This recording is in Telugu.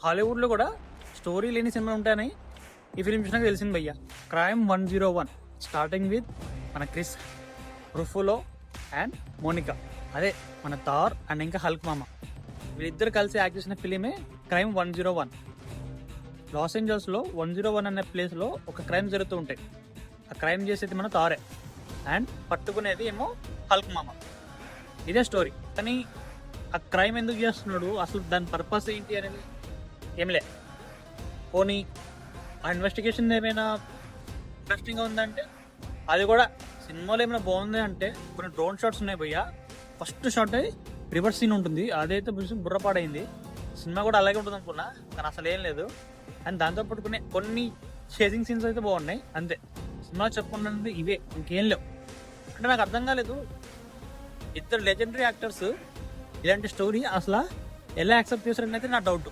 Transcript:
హాలీవుడ్లో కూడా స్టోరీ లేని సినిమాలు ఉంటాయని ఈ ఫిలిం చూసినాక తెలిసింది భయ్య. క్రైమ్ 101 స్టార్టింగ్ విత్ మన క్రిస్, రుఫులో అండ్ మోనికా, అదే మన థార్ అండ్ ఇంకా హల్క్ మామ, వీళ్ళిద్దరు కలిసి యాక్ట్ చేసిన ఫిలిమే క్రైమ్ 101. లాస్ ఏంజల్స్లో 101 అనే ప్లేస్లో ఒక క్రైమ్ జరుగుతూ ఉంటాయి. ఆ క్రైమ్ చేసేది మన థారే అండ్ పట్టుకునేది ఏమో హల్క్ మామ. ఇదే స్టోరీ. కానీ ఆ క్రైమ్ ఎందుకు చేస్తున్నాడు, అసలు దాని పర్పస్ ఏంటి అనేది ఏమిలే. పోనీ ఆ ఇన్వెస్టిగేషన్ ఏమైనా ఇంట్రెస్టింగ్గా ఉందంటే అది కూడా సినిమాలో ఏమైనా బాగుంది అంటే కొన్ని డ్రోన్ షాట్స్ ఉన్నాయి భయ్య. ఫస్ట్ షాట్ రివర్స్ సీన్ ఉంటుంది, అదైతే బుర్రపాడైంది. సినిమా కూడా అలాగే ఉంటుంది అనుకున్నా, కానీ అసలు ఏం లేదు. అండ్ దాంతో పట్టుకునే కొన్ని చేసింగ్ సీన్స్ అయితే బాగున్నాయి అంతే. సినిమా చెప్పుకున్నది ఇవే, ఇంకేం లేవు. అంటే నాకు అర్థం కాలేదు, ఇద్దరు లెజెండరీ యాక్టర్స్ ఇలాంటి స్టోరీ అసలు ఎలా యాక్సెప్ట్ చేశారని అయితే నా డౌట్.